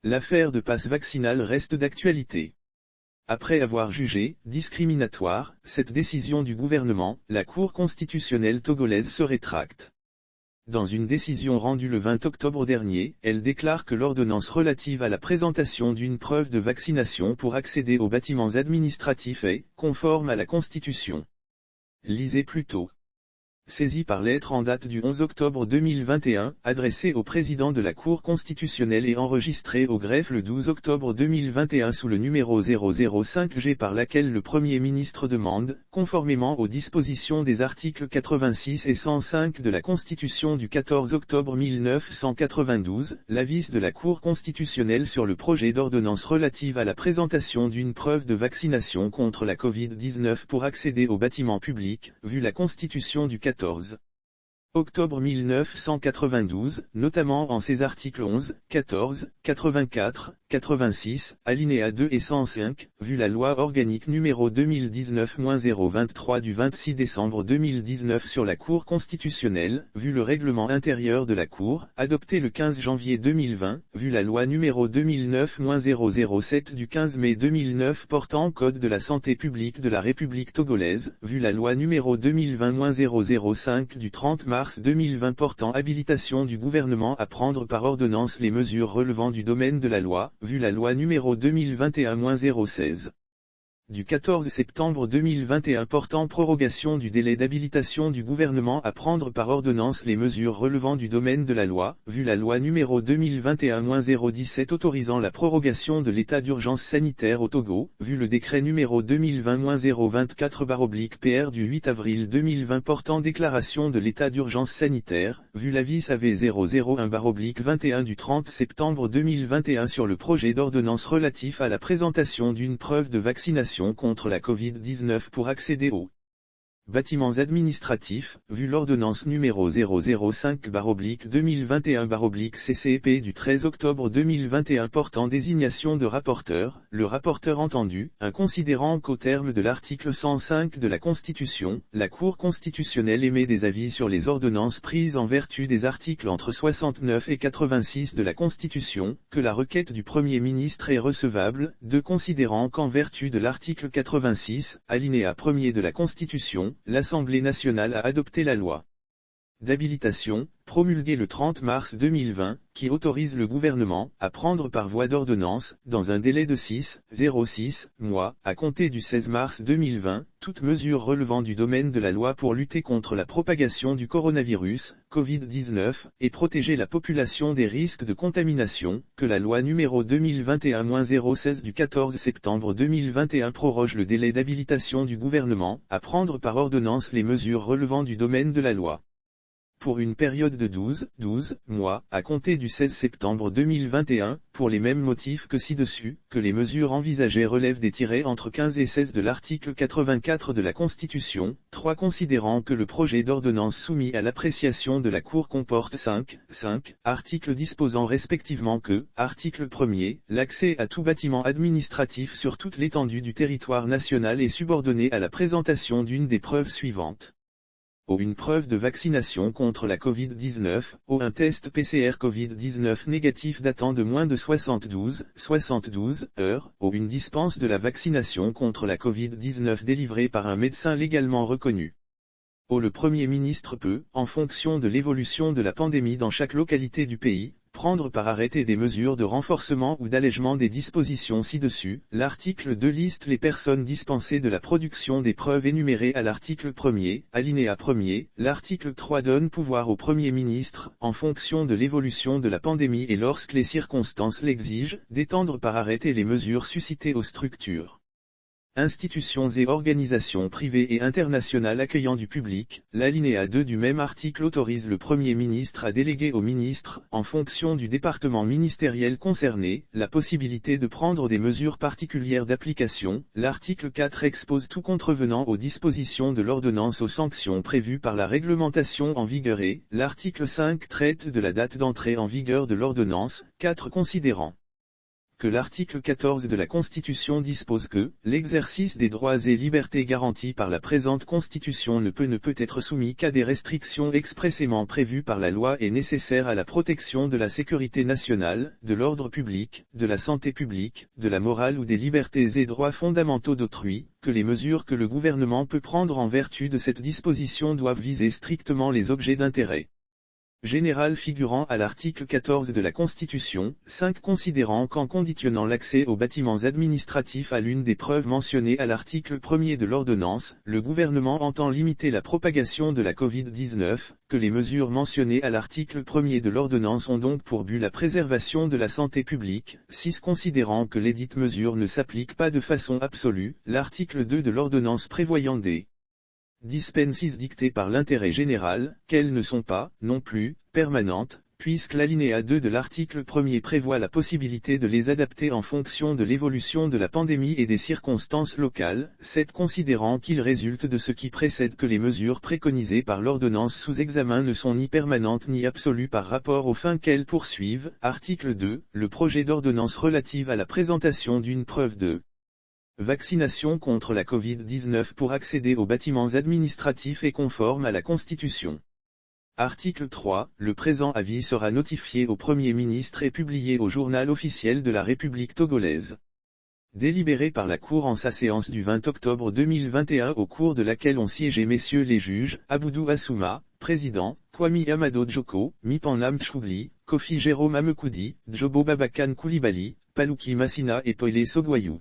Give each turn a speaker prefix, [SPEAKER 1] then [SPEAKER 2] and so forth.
[SPEAKER 1] L'affaire de passe vaccinal reste d'actualité. Après avoir jugé discriminatoire cette décision du gouvernement, la Cour constitutionnelle togolaise se rétracte. Dans une décision rendue le 20 octobre dernier, elle déclare que l'ordonnance relative à la présentation d'une preuve de vaccination pour accéder aux bâtiments administratifs est conforme à la Constitution. Lisez plus tôt. Saisi par lettre en date du 11 octobre 2021, adressée au président de la Cour constitutionnelle et enregistrée au greffe le 12 octobre 2021 sous le numéro 005G par laquelle le Premier ministre demande, conformément aux dispositions des articles 86 et 105 de la Constitution du 14 octobre 1992, l'avis de la Cour constitutionnelle sur le projet d'ordonnance relative à la présentation d'une preuve de vaccination contre la Covid-19 pour accéder aux bâtiments publics, vu la Constitution du 14 octobre 1992, notamment en ses articles 11, 14, 84, 86, alinéa 2 et 105, vu la loi organique numéro 2019-023 du 26 décembre 2019 sur la Cour constitutionnelle, vu le règlement intérieur de la Cour, adopté le 15 janvier 2020, vu la loi numéro 2009-007 du 15 mai 2009 portant Code de la santé publique de la République togolaise, vu la loi numéro 2020-005 du 30 mars 2020 portant habilitation du gouvernement à prendre par ordonnance les mesures relevant du domaine de la loi, vu la loi numéro 2021-016 du 14 septembre 2021 portant prorogation du délai d'habilitation du gouvernement à prendre par ordonnance les mesures relevant du domaine de la loi, vu la loi numéro 2021-017 autorisant la prorogation de l'état d'urgence sanitaire au Togo, vu le décret numéro 2020-024/PR du 8 avril 2020 portant déclaration de l'état d'urgence sanitaire, vu l'avis AV 001/21 du 30 septembre 2021 sur le projet d'ordonnance relatif à la présentation d'une preuve de vaccination contre la Covid-19 pour accéder aux bâtiments administratifs, vu l'ordonnance numéro 005/2021/CCEP du 13 octobre 2021 portant désignation de rapporteur, le rapporteur entendu, un considérant qu'au terme de l'article 105 de la Constitution, la Cour constitutionnelle émet des avis sur les ordonnances prises en vertu des articles entre 69 et 86 de la Constitution, que la requête du Premier ministre est recevable, de considérant qu'en vertu de l'article 86, alinéa 1er de la Constitution, l'Assemblée nationale a adopté la loi d'habilitation, promulguée le 30 mars 2020, qui autorise le gouvernement à prendre par voie d'ordonnance, dans un délai de 6 mois, à compter du 16 mars 2020, toute mesure relevant du domaine de la loi pour lutter contre la propagation du coronavirus, Covid-19, et protéger la population des risques de contamination, que la loi numéro 2021-016 du 14 septembre 2021 proroge le délai d'habilitation du gouvernement à prendre par ordonnance les mesures relevant du domaine de la loi. Pour une période de 12 mois, à compter du 16 septembre 2021, pour les mêmes motifs que ci-dessus, que les mesures envisagées relèvent des tirets entre 15 et 16 de l'article 84 de la Constitution, 3 considérant que le projet d'ordonnance soumis à l'appréciation de la Cour comporte 5 articles disposant respectivement que, article 1er, l'accès à tout bâtiment administratif sur toute l'étendue du territoire national est subordonné à la présentation d'une des preuves suivantes. Une preuve de vaccination contre la Covid-19, un test PCR Covid-19 négatif datant de moins de 72 heures, une dispense de la vaccination contre la Covid-19 délivrée par un médecin légalement reconnu. Le Premier ministre peut, en fonction de l'évolution de la pandémie dans chaque localité du pays, prendre par arrêté des mesures de renforcement ou d'allègement des dispositions ci-dessus. L'article 2 liste les personnes dispensées de la production des preuves énumérées à l'article 1er, alinéa 1er. L'article 3 donne pouvoir au Premier ministre, en fonction de l'évolution de la pandémie et lorsque les circonstances l'exigent, d'étendre par arrêté les mesures suscitées aux structures, institutions et organisations privées et internationales accueillant du public. L'alinéa 2 du même article autorise le Premier ministre à déléguer au ministre, en fonction du département ministériel concerné, la possibilité de prendre des mesures particulières d'application. L'article 4 expose tout contrevenant aux dispositions de l'ordonnance aux sanctions prévues par la réglementation en vigueur et l'article 5 traite de la date d'entrée en vigueur de l'ordonnance, 4 considérant que l'article 14 de la Constitution dispose que « l'exercice des droits et libertés garantis par la présente Constitution ne peut être soumis qu'à des restrictions expressément prévues par la loi et nécessaires à la protection de la sécurité nationale, de l'ordre public, de la santé publique, de la morale ou des libertés et droits fondamentaux d'autrui, que les mesures que le gouvernement peut prendre en vertu de cette disposition doivent viser strictement les objets d'intérêt général figurant à l'article 14 de la Constitution, 5 considérant qu'en conditionnant l'accès aux bâtiments administratifs à l'une des preuves mentionnées à l'article 1er de l'ordonnance, le gouvernement entend limiter la propagation de la Covid-19, que les mesures mentionnées à l'article 1er de l'ordonnance ont donc pour but la préservation de la santé publique, 6 considérant que lesdites mesures ne s'appliquent pas de façon absolue, l'article 2 de l'ordonnance prévoyant des dispenses dictées par l'intérêt général, qu'elles ne sont pas, non plus, permanentes, puisque l'alinéa 2 de l'article 1er prévoit la possibilité de les adapter en fonction de l'évolution de la pandémie et des circonstances locales, 7 considérant qu'il résulte de ce qui précède que les mesures préconisées par l'ordonnance sous examen ne sont ni permanentes ni absolues par rapport aux fins qu'elles poursuivent. Article 2, le projet d'ordonnance relative à la présentation d'une preuve de vaccination contre la Covid-19 pour accéder aux bâtiments administratifs est conforme à la Constitution. Article 3. Le présent avis sera notifié au Premier ministre et publié au Journal officiel de la République togolaise. Délibéré par la Cour en sa séance du 20 octobre 2021 au cours de laquelle ont siégé messieurs les juges, Aboudou Assouma, président, Kwame Amado Djoko, Mipanam Chougli, Kofi Jérôme Amekoudi, Djobo Babakan Koulibaly, Palouki Massina et Poilé Sogwayou.